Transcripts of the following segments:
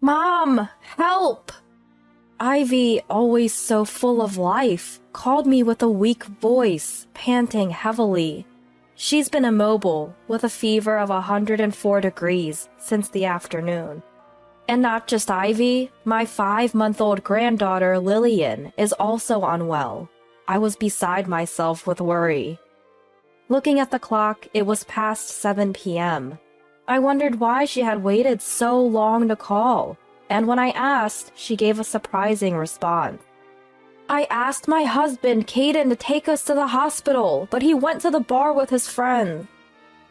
Mom, help! Ivy, always so full of life, called me with a weak voice, panting heavily. She's been immobile, with a fever of 104 degrees, since the afternoon. And not just Ivy, my 5-month-old granddaughter Lillian is also unwell. I was beside myself with worry. Looking at the clock, it was past 7 p.m. I wondered why she had waited so long to call, and when I asked, she gave a surprising response. I asked my husband, Caden, to take us to the hospital, but he went to the bar with his friends.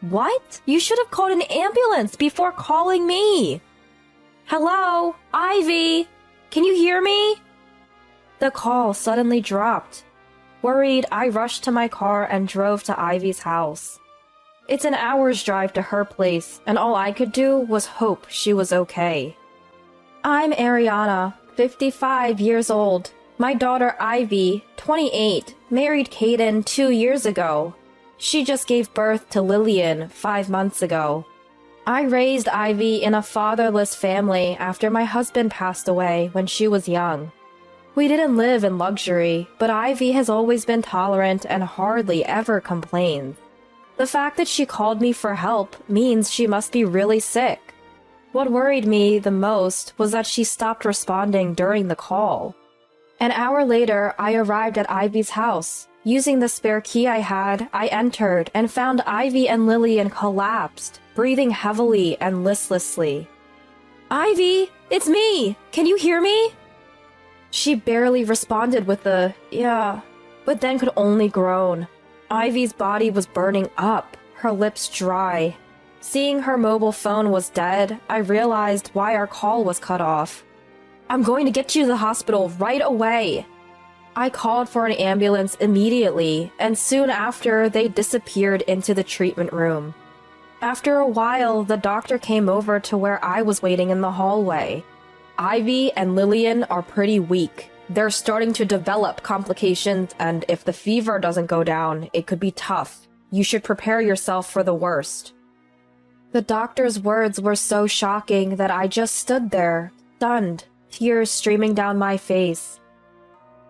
What? You should have called an ambulance before calling me. Hello? Ivy? Can you hear me? The call suddenly dropped. Worried, I rushed to my car and drove to Ivy's house. It's an hour's drive to her place, and all I could do was hope she was okay. I'm Ariana, 55 years old. My daughter Ivy, 28, married Caden 2 years ago. She just gave birth to Lillian 5 months ago. I raised Ivy in a fatherless family after my husband passed away when she was young. We didn't live in luxury, but Ivy has always been tolerant and hardly ever complains. The fact that she called me for help means she must be really sick. What worried me the most was that she stopped responding during the call. An hour later, I arrived at Ivy's house. Using the spare key I had, I entered and found Ivy and Lillian collapsed, breathing heavily and listlessly. Ivy, it's me! Can you hear me? She barely responded with a, yeah, but then could only groan. Ivy's body was burning up, her lips dry. Seeing her mobile phone was dead, I realized why our call was cut off. I'm going to get you to the hospital right away. I called for an ambulance immediately, and soon after, they disappeared into the treatment room. After a while, the doctor came over to where I was waiting in the hallway. Ivy and Lillian are pretty weak. They're starting to develop complications, and if the fever doesn't go down, it could be tough. You should prepare yourself for the worst. The doctor's words were so shocking that I just stood there, stunned, tears streaming down my face.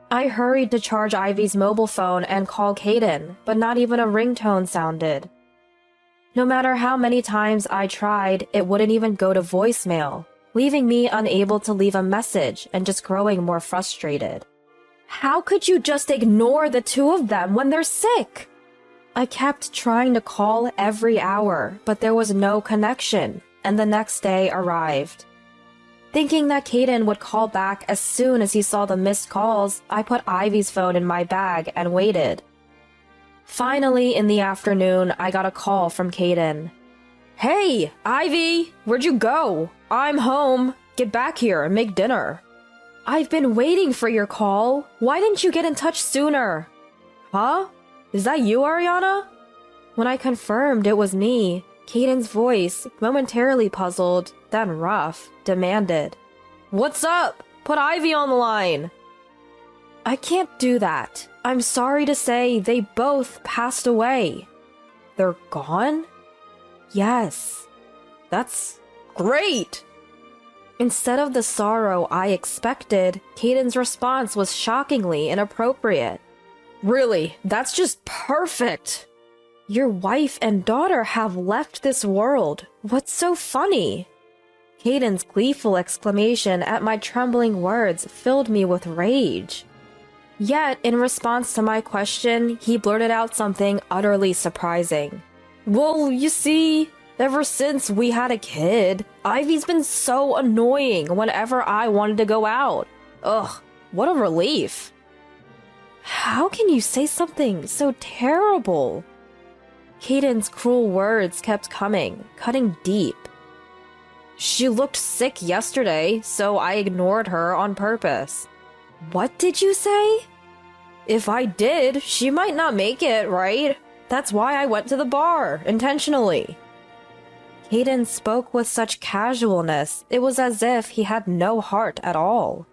I hurried to charge Ivy's mobile phone and call Caden, but not even a ringtone sounded. No matter how many times I tried, it wouldn't even go to voicemail, leaving me unable to leave a message and just growing more frustrated. How could you just ignore the two of them when they're sick? I kept trying to call every hour, but there was no connection, and the next day arrived. Thinking that Caden would call back as soon as he saw the missed calls, I put Ivy's phone in my bag and waited. Finally, in the afternoon, I got a call from Caden. Hey, Ivy! Where'd you go? I'm home. Get back here and make dinner. I've been waiting for your call. Why didn't you get in touch sooner? Huh? Is that you, Ariana? When I confirmed it was me, Caden's voice, momentarily puzzled, then rough, demanded, What's up? Put Ivy on the line. I can't do that. I'm sorry to say they both passed away. They're gone? Yes. That's great! Instead of the sorrow I expected, Caden's response was shockingly inappropriate. Really, that's just perfect! Your wife and daughter have left this world. What's so funny? Caden's gleeful exclamation at my trembling words filled me with rage. Yet, in response to my question, he blurted out something utterly surprising. Well, you see, ever since we had a kid, Ivy's been so annoying whenever I wanted to go out. Ugh, what a relief. How can you say something so terrible? Caden's cruel words kept coming, cutting deep. She looked sick yesterday, so I ignored her on purpose. What did you say? If I did, she might not make it, right? That's why I went to the bar, intentionally. Caden spoke with such casualness, it was as if he had no heart at all.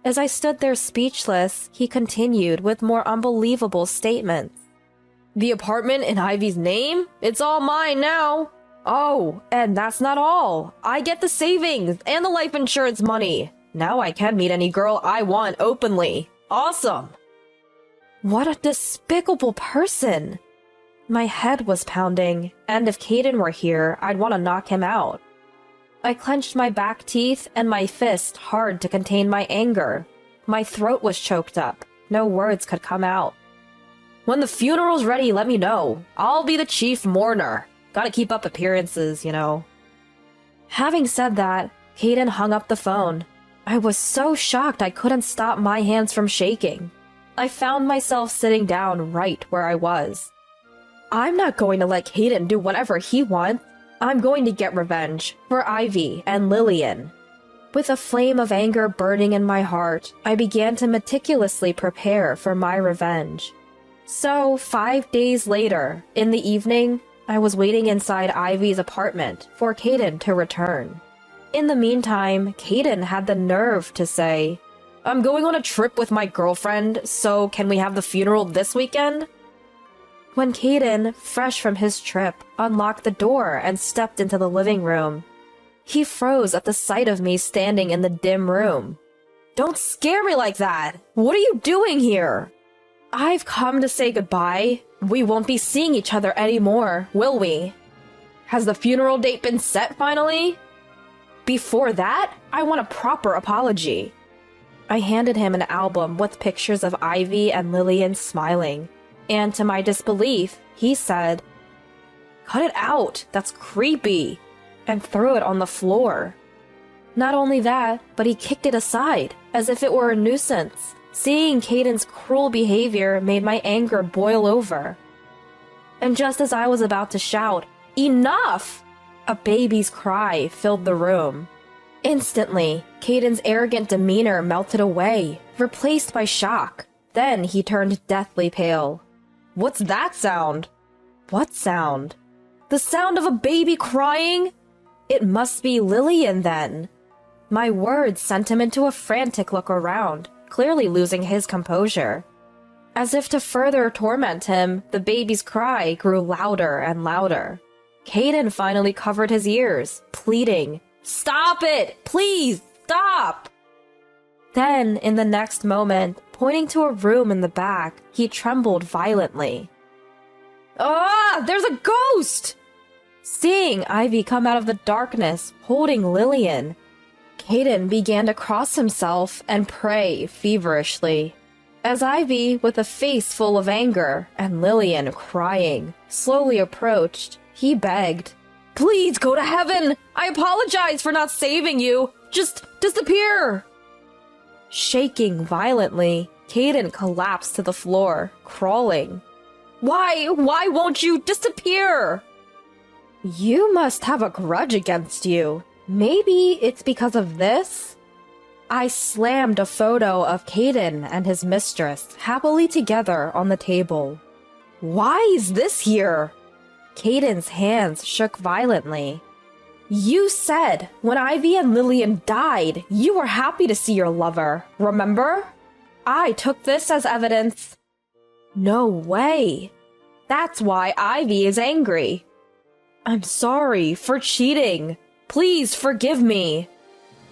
As I stood there speechless, he continued with more unbelievable statements. The apartment in Ivy's name? It's all mine now. Oh, and that's not all. I get the savings and the life insurance money. Now I can meet any girl I want openly. Awesome! What a despicable person! My head was pounding, and if Caden were here, I'd want to knock him out. I clenched my back teeth and my fist hard to contain my anger. My throat was choked up. No words could come out. When the funeral's ready, let me know. I'll be the chief mourner. Gotta keep up appearances, you know. Having said that, Caden hung up the phone. I was so shocked I couldn't stop my hands from shaking. I found myself sitting down right where I was. I'm not going to let Caden do whatever he wants. I'm going to get revenge for Ivy and Lillian. With a flame of anger burning in my heart, I began to meticulously prepare for my revenge. So, 5 days later, in the evening, I was waiting inside Ivy's apartment for Caden to return. In the meantime, Caden had the nerve to say, "I'm going on a trip with my girlfriend, so can we have the funeral this weekend?" When Caden, fresh from his trip, unlocked the door and stepped into the living room, he froze at the sight of me standing in the dim room. "Don't scare me like that! What are you doing here?" "I've come to say goodbye. We won't be seeing each other anymore, will we?" "Has the funeral date been set finally?" "Before that, I want a proper apology." I handed him an album with pictures of Ivy and Lillian smiling, and to my disbelief, he said, "Cut it out, that's creepy," and threw it on the floor. Not only that, but he kicked it aside, as if it were a nuisance. Seeing Caden's cruel behavior made my anger boil over. And just as I was about to shout, "Enough!" a baby's cry filled the room. Instantly, Caden's arrogant demeanor melted away, replaced by shock. Then he turned deathly pale. "What's that sound?" "What sound?" "The sound of a baby crying?" "It must be Lillian, then." My words sent him into a frantic look around, clearly losing his composure. As if to further torment him, the baby's cry grew louder and louder. Caden finally covered his ears, pleading, "Stop it! Please, stop!" Then, in the next moment, pointing to a room in the back, he trembled violently. "Ah! There's a ghost!" Seeing Ivy come out of the darkness, holding Lillian, Caden began to cross himself and pray feverishly. As Ivy, with a face full of anger, and Lillian crying, slowly approached, he begged, "Please go to heaven! I apologize for not saving you! Just disappear!" Shaking violently, Caden collapsed to the floor, crawling. Why won't you disappear?" "You must have a grudge against you. Maybe it's because of this?" I slammed a photo of Caden and his mistress happily together on the table. "Why is this here?" Caden's hands shook violently. "You said when Ivy and Lillian died, you were happy to see your lover, remember? I took this as evidence." "No way. That's why Ivy is angry." "I'm sorry for cheating. Please forgive me."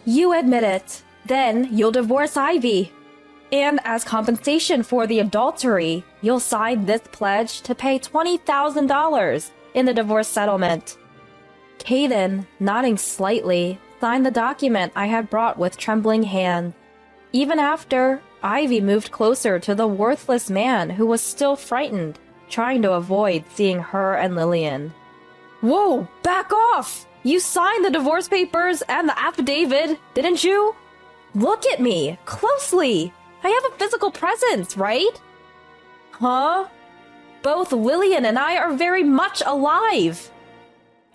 "You admit it. Then you'll divorce Ivy. And as compensation for the adultery, you'll sign this pledge to pay $20,000 in the divorce settlement." Caden, nodding slightly, signed the document I had brought with trembling hands. Even after, Ivy moved closer to the worthless man who was still frightened, trying to avoid seeing her and Lillian. "Whoa, back off! You signed the divorce papers and the affidavit, didn't you? Look at me, closely! I have a physical presence, right?" "Huh? Both Lillian and I are very much alive."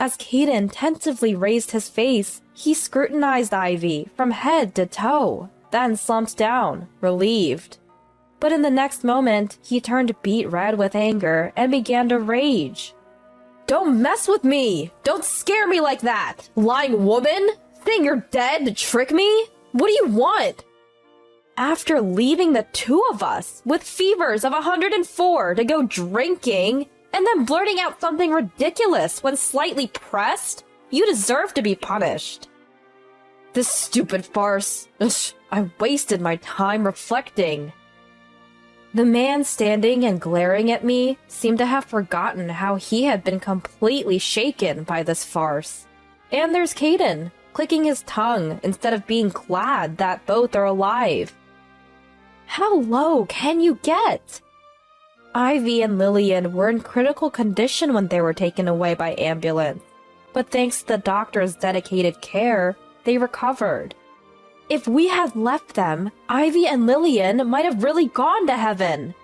As Caden tentatively raised his face, he scrutinized Ivy from head to toe, then slumped down, relieved. But in the next moment, he turned beet red with anger and began to rage. "Don't mess with me! Don't scare me like that! Lying woman! Think you're dead to trick me? What do you want?" After leaving the two of us with fevers of 104 to go drinking, and then blurting out something ridiculous when slightly pressed? You deserve to be punished. This stupid farce. I wasted my time reflecting. The man standing and glaring at me seemed to have forgotten how he had been completely shaken by this farce. And there's Caden, clicking his tongue instead of being glad that both are alive. How low can you get? Ivy and Lillian were in critical condition when they were taken away by ambulance, but thanks to the doctor's dedicated care, they recovered. If we had left them, Ivy and Lillian might have really gone to heaven.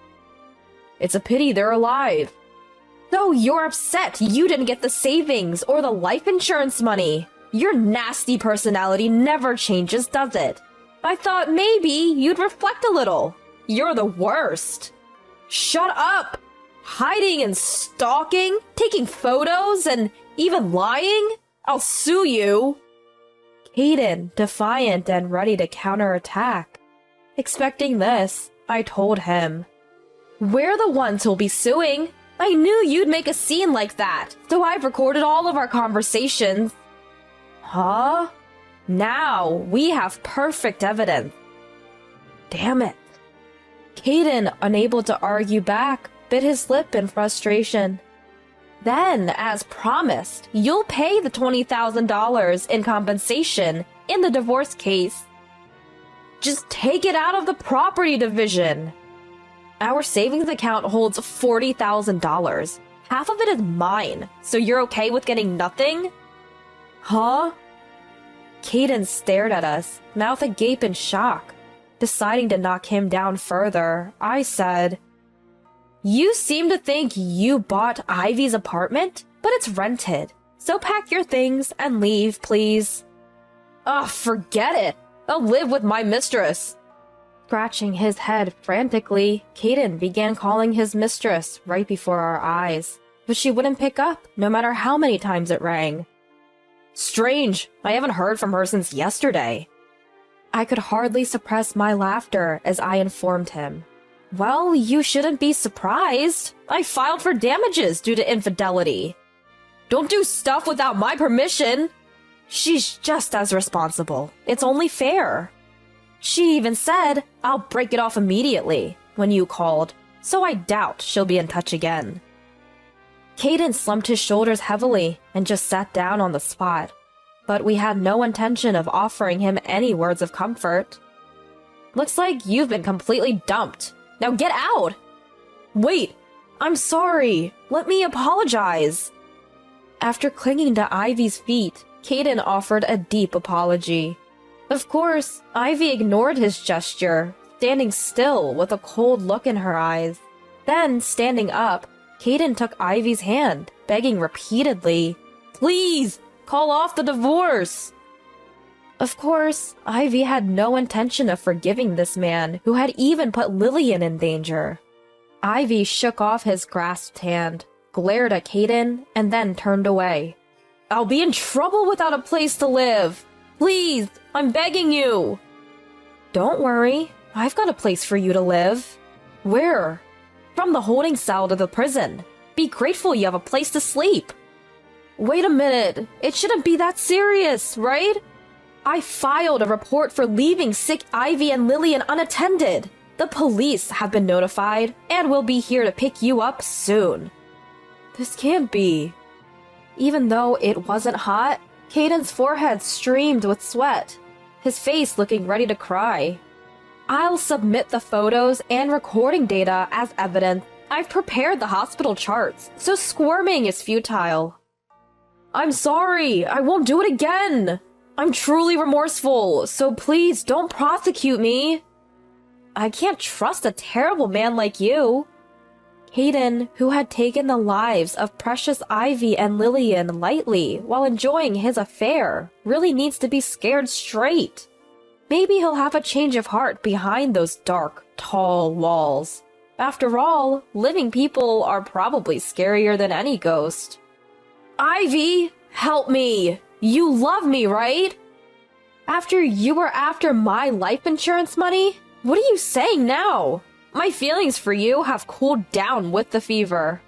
It's a pity they're alive. So you're upset you didn't get the savings or the life insurance money. Your nasty personality never changes, does it? I thought maybe you'd reflect a little. You're the worst. Shut up! Hiding and stalking, taking photos, and even lying? I'll sue you! Caden, defiant and ready to counterattack. Expecting this, I told him, "We're the ones who'll be suing. I knew you'd make a scene like that, so I've recorded all of our conversations." Huh? Now we have perfect evidence. Damn it. Caden, unable to argue back, bit his lip in frustration. Then, as promised, you'll pay the $20,000 in compensation in the divorce case. Just take it out of the property division. Our savings account holds $40,000. Half of it is mine, so you're okay with getting nothing? Huh? Caden stared at us, mouth agape in shock. Deciding to knock him down further, I said, "You seem to think you bought Ivy's apartment, but it's rented. So pack your things and leave, please." Ugh, forget it. I'll live with my mistress. Scratching his head frantically, Caden began calling his mistress right before our eyes, but she wouldn't pick up, no matter how many times it rang. Strange, I haven't heard from her since yesterday. I could hardly suppress my laughter as I informed him. Well, you shouldn't be surprised. I filed for damages due to infidelity. Don't do stuff without my permission. She's just as responsible. It's only fair. She even said, "I'll break it off immediately," when you called, so I doubt she'll be in touch again. Caden slumped his shoulders heavily and just sat down on the spot, but we had no intention of offering him any words of comfort. Looks like you've been completely dumped. Now get out! Wait, I'm sorry. Let me apologize. After clinging to Ivy's feet, Caden offered a deep apology. Of course, Ivy ignored his gesture, standing still with a cold look in her eyes. Then, standing up, Caden took Ivy's hand, begging repeatedly, "Please, call off the divorce!" Of course, Ivy had no intention of forgiving this man who had even put Lillian in danger. Ivy shook off his grasped hand, glared at Caden, and then turned away. "I'll be in trouble without a place to live! Please, I'm begging you!" "Don't worry, I've got a place for you to live." "Where?" "From the holding cell to the prison. Be grateful you have a place to sleep." "Wait a minute, it shouldn't be that serious, right? I filed a report for leaving sick Ivy and Lillian unattended. The police have been notified and will be here to pick you up soon." This can't be. Even though it wasn't hot, Caden's forehead streamed with sweat, his face looking ready to cry. "I'll submit the photos and recording data as evidence. I've prepared the hospital charts, so squirming is futile." "I'm sorry, I won't do it again. I'm truly remorseful, so please don't prosecute me." "I can't trust a terrible man like you." Caden, who had taken the lives of precious Ivy and Lillian lightly while enjoying his affair, really needs to be scared straight. Maybe he'll have a change of heart behind those dark, tall walls. After all, living people are probably scarier than any ghost. "Ivy, help me! You love me, right? After you were after my life insurance money? What are you saying now? My feelings for you have cooled down with the fever."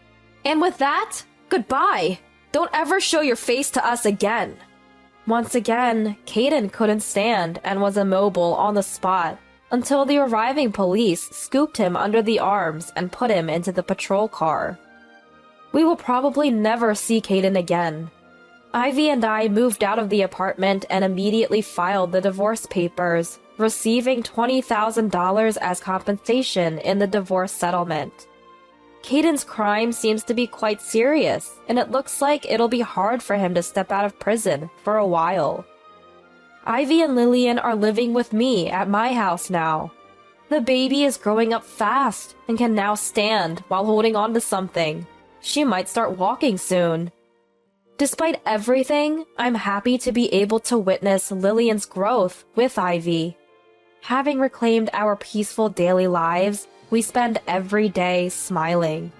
And with that, goodbye. Don't ever show your face to us again. Once again, Caden couldn't stand and was immobile on the spot until the arriving police scooped him under the arms and put him into the patrol car. We will probably never see Caden again. Ivy and I moved out of the apartment and immediately filed the divorce papers, receiving $20,000 as compensation in the divorce settlement. Caden's crime seems to be quite serious, and it looks like it'll be hard for him to step out of prison for a while. Ivy and Lillian are living with me at my house now. The baby is growing up fast and can now stand while holding on to something. She might start walking soon. Despite everything, I'm happy to be able to witness Lillian's growth with Ivy. Having reclaimed our peaceful daily lives, we spend every day smiling.